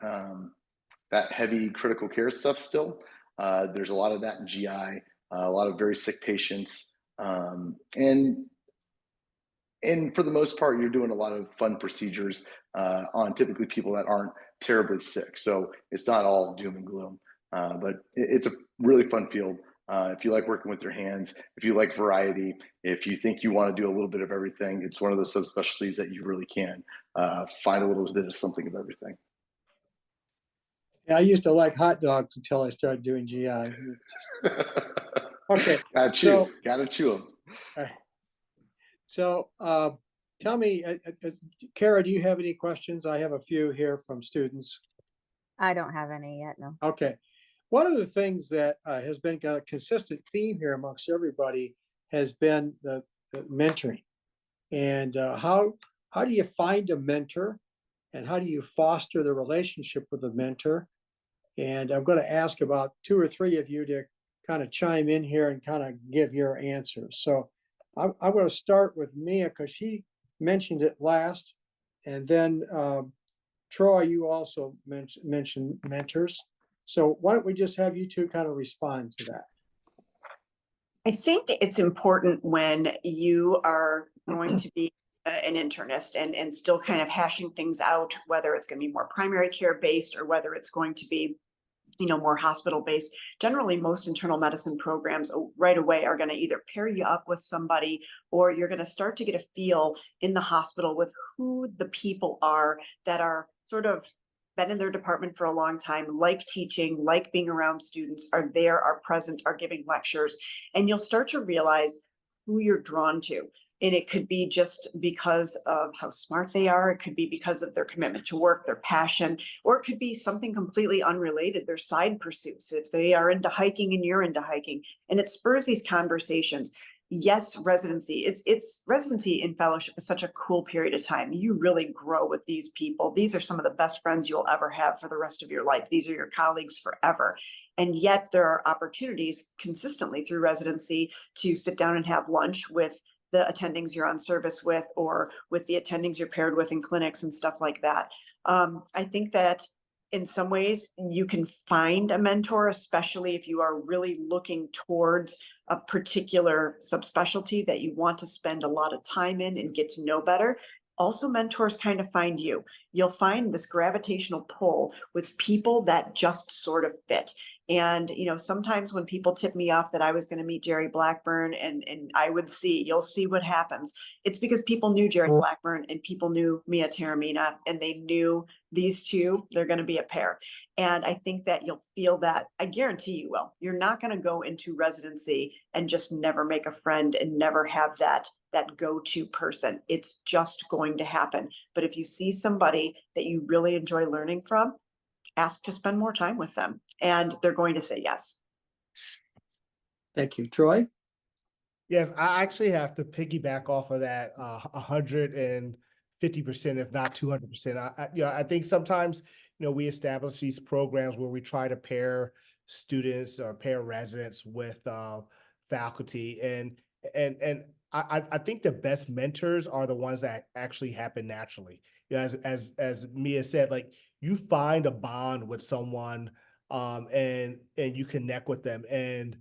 that heavy critical care stuff still. There's a lot of that in GI, a lot of very sick patients. And for the most part, you're doing a lot of fun procedures on typically people that aren't terribly sick. So it's not all doom and gloom, but it's a really fun field. If you like working with your hands, if you like variety, if you think you want to do a little bit of everything, it's one of those subspecialties that you really can find a little bit of something of everything. Yeah, I used to like hot dogs until I started doing GI. Okay. Gotta chew them. So tell me, Kara, do you have any questions? I have a few here from students. I don't have any yet, no. Okay. One of the things that has been a consistent theme here amongst everybody has been the mentoring. And how do you find a mentor, and how do you foster the relationship with a mentor? And I'm going to ask about 2 or 3 of you to kind of chime in here and kind of give your answers. So I'm going to start with Mia because she mentioned it last. And then Troy, you also mentioned mentors. So why don't we just have you two kind of respond to that? I think it's important when you are going to be an internist and still kind of hashing things out, whether it's going to be more primary care based or whether it's going to be, you know, more hospital based. Generally, most internal medicine programs right away are going to either pair you up with somebody, or you're going to start to get a feel in the hospital with who the people are that are sort of been in their department for a long time, like teaching, like being around students, are there, are present, are giving lectures. And you'll start to realize who you're drawn to. And it could be just because of how smart they are. It could be because of their commitment to work, their passion, or it could be something completely unrelated, their side pursuits. If they are into hiking and you're into hiking, and it spurs these conversations. Yes, residency. It's residency in fellowship is such a cool period of time. You really grow with these people. These are some of the best friends you'll ever have for the rest of your life. These are your colleagues forever. And yet there are opportunities consistently through residency to sit down and have lunch with the attendings you're on service with, or with the attendings you're paired with in clinics and stuff like that. I think that in some ways you can find a mentor, especially if you are really looking towards a particular subspecialty that you want to spend a lot of time in and get to know better. Also, mentors kind of find you. You'll find this gravitational pull with people that just sort of fit. And, you know, sometimes when people tip me off that I was going to meet Jerry Blackburn and I would see, you'll see what happens. It's because people knew Jerry Blackburn and people knew Mia Taormina, and they knew these two, they're going to be a pair. And I think that you'll feel that. I guarantee you will. You're not going to go into residency and just never make a friend and never have that go-to person. It's just going to happen. But if you see somebody that you really enjoy learning from, ask to spend more time with them, and they're going to say yes. Thank you. Troy? Yes, I actually have to piggyback off of that 150%, if not 200%. I think sometimes, we establish these programs where we try to pair students or pair residents with faculty, and I think the best mentors are the ones that actually happen naturally. As Mia said, like, you find a bond with someone, and you connect with them. And,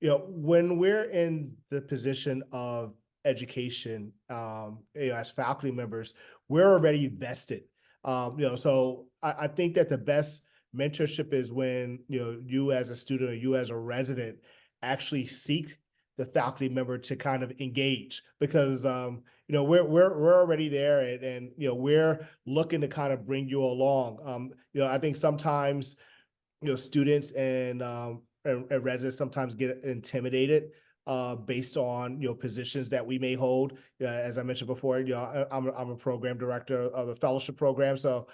when we're in the position of education, as faculty members, we're already vested. So I think that the best mentorship is when, you as a student or you as a resident actually seek the faculty member to kind of engage, because we're already there, and we're looking to kind of bring you along. I think sometimes students and residents sometimes get intimidated based on, positions that we may hold. As I mentioned before, I'm a program director of a fellowship program. So,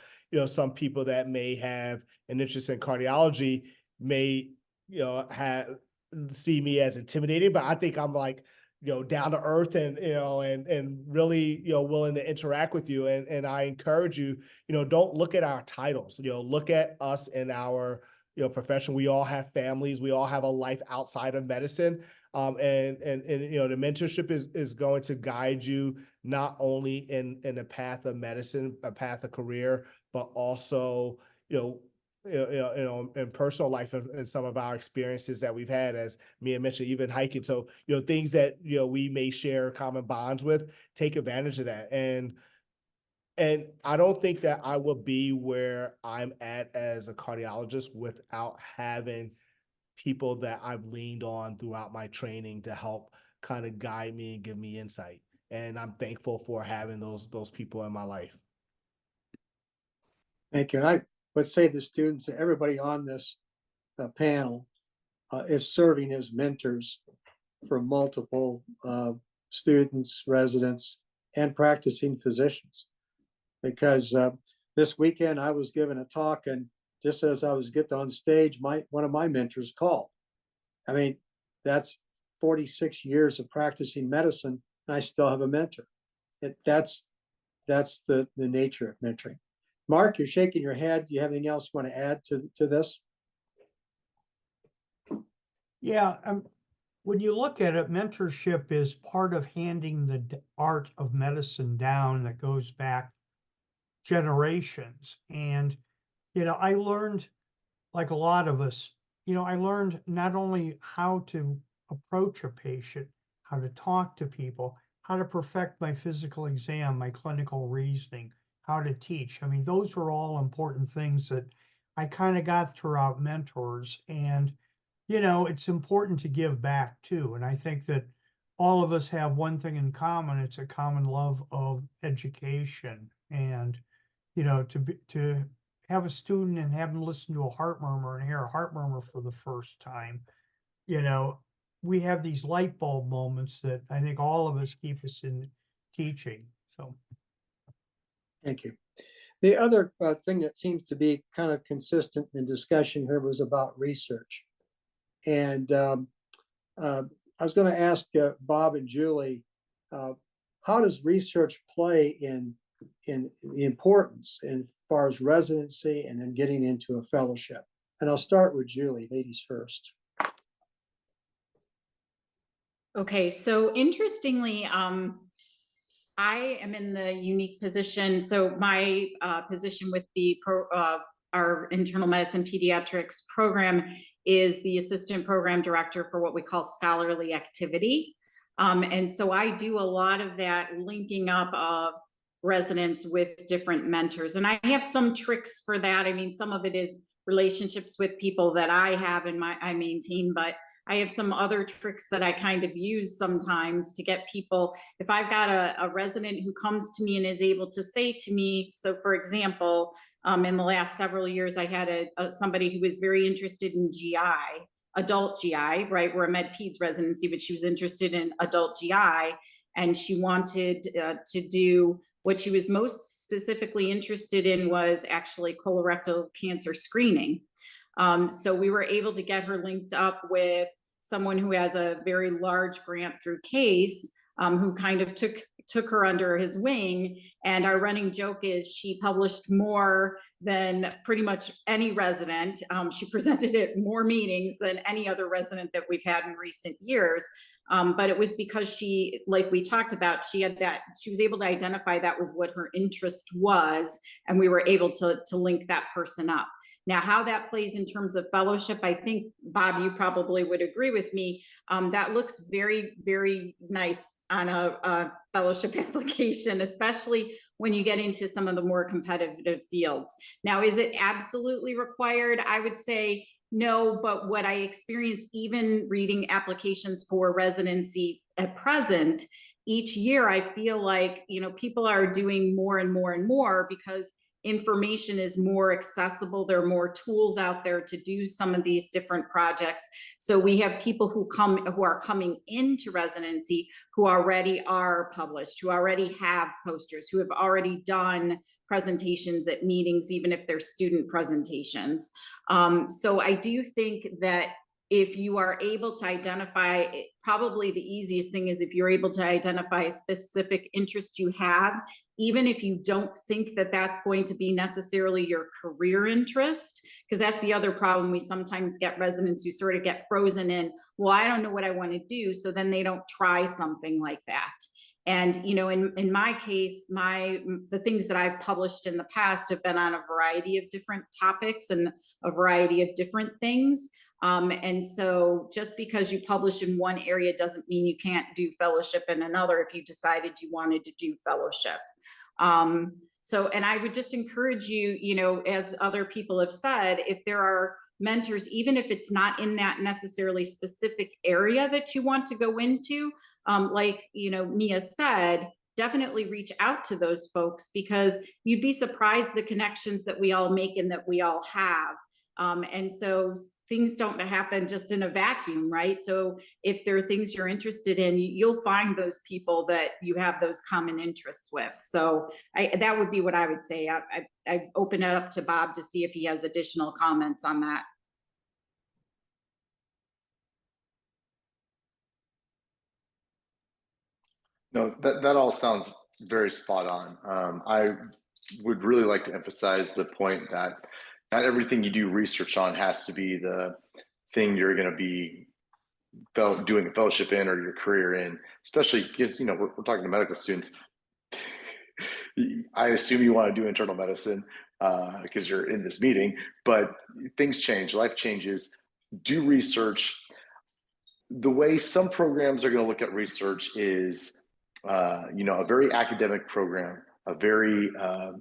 some people that may have an interest in cardiology may, see me as intimidating, but I think I'm like, down to earth and, and really, willing to interact with you. And I encourage you, don't look at our titles, look at us in our, profession. We all have families. We all have a life outside of medicine. And the mentorship is going to guide you not only in a path of medicine, a path of career, but also, in personal life and some of our experiences that we've had, as Mia mentioned, even hiking. So, things that, we may share common bonds with, take advantage of that. And I don't think that I will be where I'm at as a cardiologist without having people that I've leaned on throughout my training to help kind of guide me and give me insight. And I'm thankful for having those people in my life. Thank you. I would say the students, everybody on this panel is serving as mentors for multiple students, residents, and practicing physicians. Because this weekend I was given a talk, and just as I was getting on stage, one of my mentors called. I mean, that's 46 years of practicing medicine, and I still have a mentor. That's the nature of mentoring. Mark, you're shaking your head. Do you have anything else you want to add to this? Yeah, when you look at it, mentorship is part of handing the art of medicine down that goes back generations. And, I learned, like a lot of us, I learned not only how to approach a patient, how to talk to people, how to perfect my physical exam, my clinical reasoning, how to teach. I mean, those are all important things that I kind of got throughout mentors. And, it's important to give back too. And I think that all of us have one thing in common. It's a common love of education. And, to have a student and have them listen to a heart murmur and hear a heart murmur for the first time, we have these light bulb moments that I think all of us keep us in teaching. So. Thank you. The other thing that seems to be kind of consistent in discussion here was about research. And I was going to ask Bob and Julie, how does research play in the importance as far as residency and then getting into a fellowship? And I'll start with Julie, ladies first. Okay, so interestingly, I am in the unique position. So my position with our internal medicine pediatrics program is the assistant program director for what we call scholarly activity. And so I do a lot of that linking up of residents with different mentors. And I have some tricks for that. I mean, some of it is relationships with people that I have I maintain, but I have some other tricks that I kind of use sometimes to get people, if I've got a resident who comes to me and is able to say to me, so for example, in the last several years, I had somebody who was very interested in GI, adult GI, right? We're a med peds residency, but she was interested in adult GI, and she wanted to do, what she was most specifically interested in was actually colorectal cancer screening. So we were able to get her linked up with someone who has a very large grant through CASE, who kind of took her under his wing. And our running joke is she published more than pretty much any resident. She presented at more meetings than any other resident that we've had in recent years. But it was because she, like we talked about, she was able to identify that was what her interest was, and we were able to link that person up. Now, how that plays in terms of fellowship, I think, Bob, you probably would agree with me. That looks very, very nice on a fellowship application, especially when you get into some of the more competitive fields. Now, is it absolutely required? I would say no, but what I experience even reading applications for residency at present, each year I feel like, people are doing more and more and more, because information is more accessible. There are more tools out there to do some of these different projects. So we have people who are coming into residency who already are published, who already have posters, who have already done presentations at meetings, even if they're student presentations. So I do think that if you are able to identify, probably the easiest thing is if you're able to identify a specific interest you have, even if you don't think that that's going to be necessarily your career interest, because that's the other problem. We sometimes get residents who sort of get frozen in, well, I don't know what I want to do. So then they don't try something like that. And, you know, in my case, the things that I've published in the past have been on a variety of different topics and a variety of different things. And so just because you publish in one area doesn't mean you can't do fellowship in another if you decided you wanted to do fellowship. So, and I would just encourage you, you know, as other people have said, if there are mentors, even if it's not in that necessarily specific area that you want to go into, like, you know, Mia said, definitely reach out to those folks, because you'd be surprised the connections that we all make and that we all have. And so things don't happen just in a vacuum, right? So if there are things you're interested in, you'll find those people that you have those common interests with. So that would be what I would say. I open it up to Bob to see if he has additional comments on that. No, that all sounds very spot on. I would really like to emphasize the point that not everything you do research on has to be the thing you're going to be doing a fellowship in or your career in, especially because, you know, we're talking to medical students. I assume you want to do internal medicine because you're in this meeting, but things change, life changes. Do research. The way some programs are going to look at research is, you know, a very academic program, a very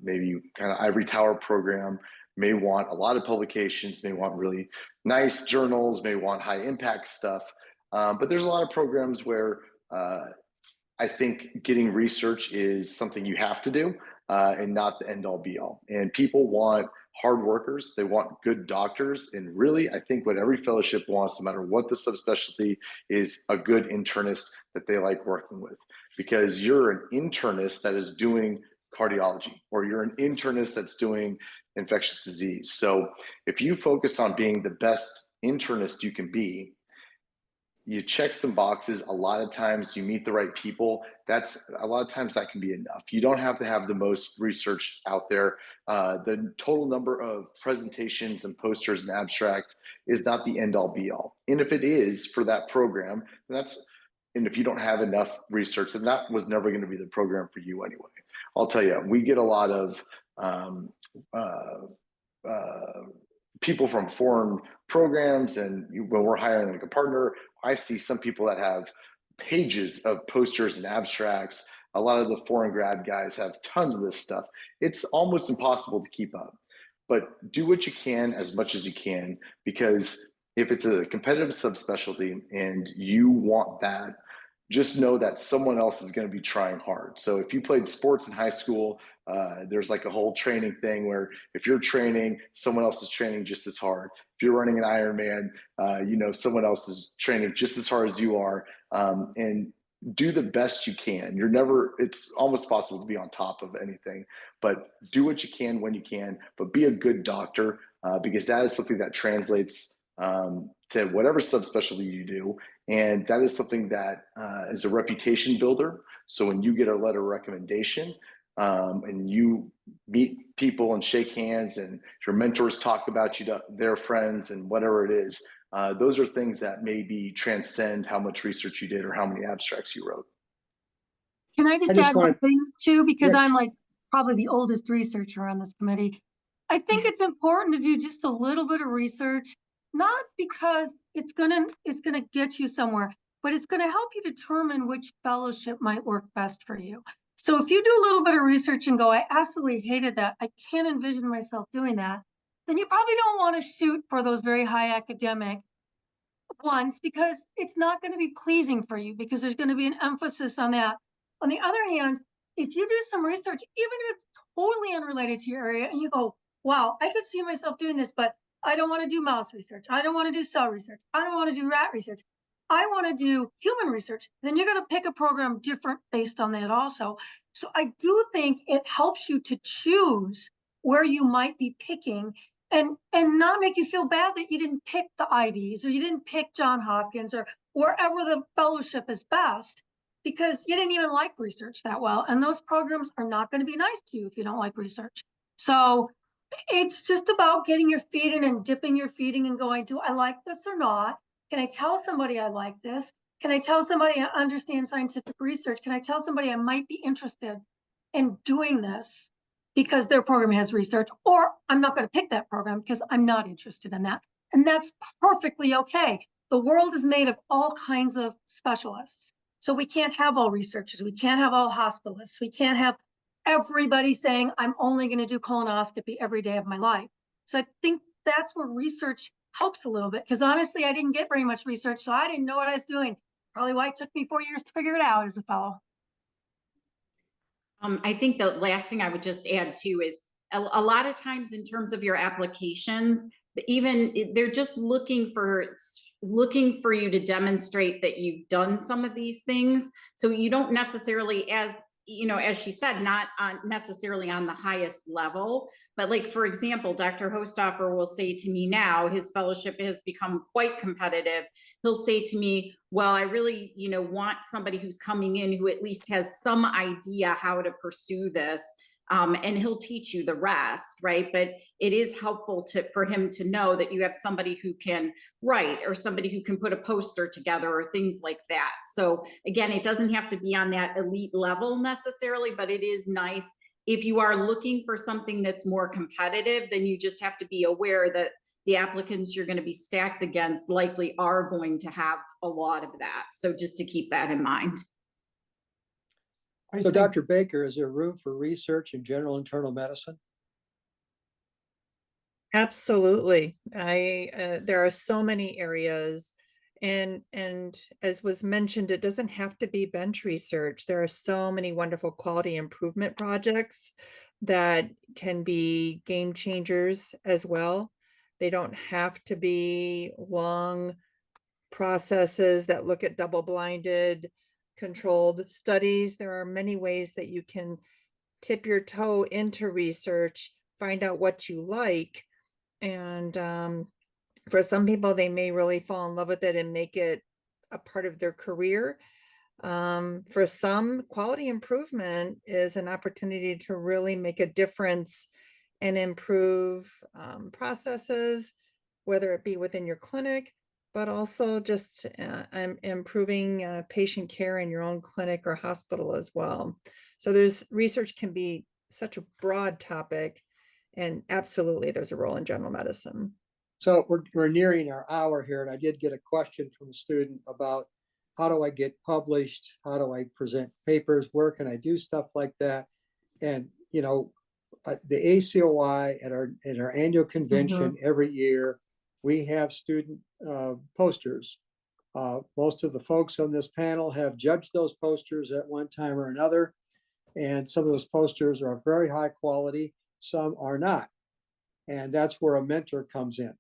maybe kind of ivory tower program may want a lot of publications, may want really nice journals, may want high impact stuff. But there's a lot of programs where I think getting research is something you have to do and not the end all be all. And people want hard workers, they want good doctors. And really, I think what every fellowship wants, no matter what the subspecialty, is a good internist that they like working with. Because you're an internist that is doing cardiology, or you're an internist that's doing infectious disease. So if you focus on being the best internist you can be, you check some boxes, a lot of times you meet the right people. A lot of times that can be enough. You don't have to have the most research out there. The total number of presentations and posters and abstracts is not the end all be all. And if it is for that program, and if you don't have enough research, then that was never going to be the program for you anyway. I'll tell you, we get a lot of people from foreign programs, and when we're hiring like a partner, I see some people that have pages of posters and abstracts. A lot of the foreign grad guys have tons of this stuff. It's almost impossible to keep up, but do what you can as much as you can, because if it's a competitive subspecialty and you want that, just know that someone else is going to be trying hard. So if you played sports in high school, there's like a whole training thing where if you're training, someone else is training just as hard. If you're running an Ironman, you know, someone else is training just as hard as you are, and do the best you can. It's almost possible to be on top of anything, but do what you can when you can, but be a good doctor, because that is something that translates to whatever subspecialty you do. And that is something that is a reputation builder. So when you get a letter of recommendation and you meet people and shake hands and your mentors talk about you to their friends and whatever it is, those are things that maybe transcend how much research you did or how many abstracts you wrote. Can I just just add one wanna- thing too, because Yeah. I'm like probably the oldest researcher on this committee. I think it's important to do just a little bit of research, not because it's gonna get you somewhere, but it's gonna help you determine which fellowship might work best for you. So if you do a little bit of research and go, I absolutely hated that, I can't envision myself doing that, then you probably don't want to shoot for those very high academic ones, because it's not going to be pleasing for you, because there's going to be an emphasis on that. On the other hand, if you do some research, even if it's totally unrelated to your area, and you go, wow, I could see myself doing this, but I don't want to do mouse research. I don't want to do cell research. I don't want to do rat research. I want to do human research. Then you're going to pick a program different based on that also. So I do think it helps you to choose where you might be picking and not make you feel bad that you didn't pick the Ivies or you didn't pick Johns Hopkins or wherever the fellowship is best, because you didn't even like research that well. And those programs are not going to be nice to you if you don't like research. So it's just about getting your feet in and dipping your feet in and going, do I like this or not? Can I tell somebody I like this? Can I tell somebody I understand scientific research? Can I tell somebody I might be interested in doing this because their program has research? Or I'm not going to pick that program because I'm not interested in that. And that's perfectly okay. The world is made of all kinds of specialists. So we can't have all researchers. We can't have all hospitalists. We can't have everybody saying, I'm only going to do colonoscopy every day of my life. So I think that's where research helps a little bit, because honestly, I didn't get very much research, so I didn't know what I was doing. Probably why it took me 4 years to figure it out as a fellow. I think the last thing I would just add too is a lot of times in terms of your applications, even they're just looking for you to demonstrate that you've done some of these things. So you don't necessarily, as you know, as she said, not necessarily on the highest level, but like, for example, Dr. Hostoffer will say to me now, his fellowship has become quite competitive. He'll say to me, well, I really, want somebody who's coming in who at least has some idea how to pursue this. And he'll teach you the rest, right? But it is helpful for him to know that you have somebody who can write or somebody who can put a poster together or things like that. So again, it doesn't have to be on that elite level necessarily, but it is nice if you are looking for something that's more competitive, then you just have to be aware that the applicants you're going to be stacked against likely are going to have a lot of that. So just to keep that in mind. So Dr. Baker, is there room for research in general internal medicine? Absolutely. There are so many areas, and as was mentioned, it doesn't have to be bench research. There are so many wonderful quality improvement projects that can be game changers as well. They don't have to be long processes that look at double-blinded controlled studies. There are many ways that you can tip your toe into research, find out what you like. And for some people, they may really fall in love with it and make it a part of their career. For some, quality improvement is an opportunity to really make a difference and improve processes, whether it be within your clinic, but also just improving patient care in your own clinic or hospital as well. So research can be such a broad topic, and absolutely there's a role in general medicine. So we're nearing our hour here, and I did get a question from a student about how do I get published? How do I present papers? Where can I do stuff like that? And, the ACOI at our annual convention every year, we have student posters. Most of the folks on this panel have judged those posters at one time or another. And some of those posters are very high quality, some are not. And that's where a mentor comes in.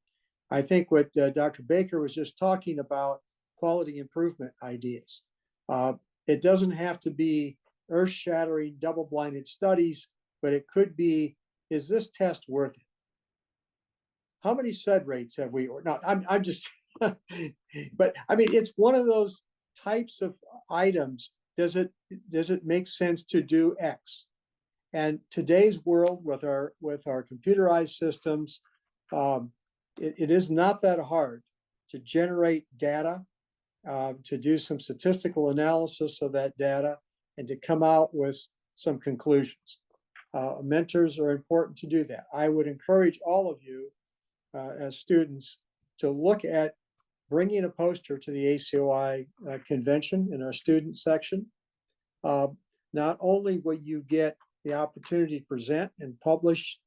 I think what Dr. Baker was just talking about, quality improvement ideas. It doesn't have to be earth-shattering double-blinded studies, but it could be, is this test worth it? How many SUD rates have we, or not, I'm just, but I mean, it's one of those types of items. Does it make sense to do X? And today's world with our computerized systems, it is not that hard to generate data, to do some statistical analysis of that data, and to come out with some conclusions. Mentors are important to do that. I would encourage all of you as students to look at bringing a poster to the ACOI convention in our student section. Not only will you get the opportunity to present and publish,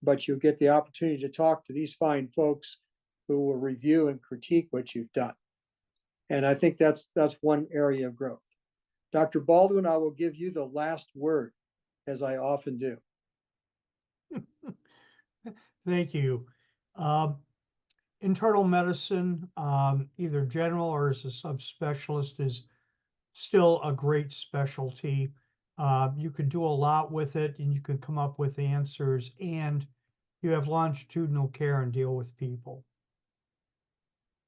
but you'll get the opportunity to talk to these fine folks who will review and critique what you've done. And I think that's one area of growth. Dr. Baldwin, I will give you the last word, as I often do. Thank you. Internal medicine, either general or as a subspecialist, is still a great specialty. You can do a lot with it and you can come up with answers, and you have longitudinal care and deal with people.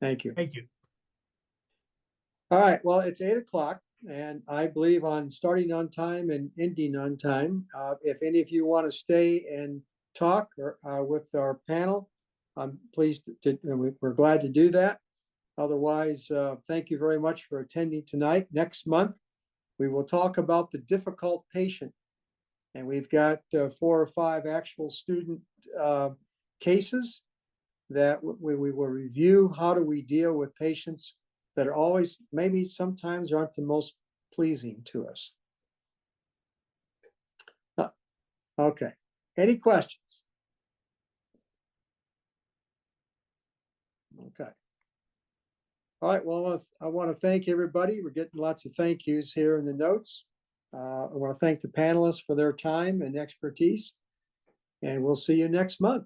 Thank you. Thank you. All right, well, it's 8 o'clock and I believe on starting on time and ending on time. If any of you want to stay and talk or, with our panel, I'm pleased to, we're glad to do that. Otherwise, thank you very much for attending tonight. Next month, we will talk about the difficult patient. And we've got 4 or 5 actual student cases that we will review. How do we deal with patients that are always, maybe sometimes aren't the most pleasing to us? Okay, any questions? Okay. All right, well, I want to thank everybody. We're getting lots of thank yous here in the notes. I want to thank the panelists for their time and expertise, and we'll see you next month.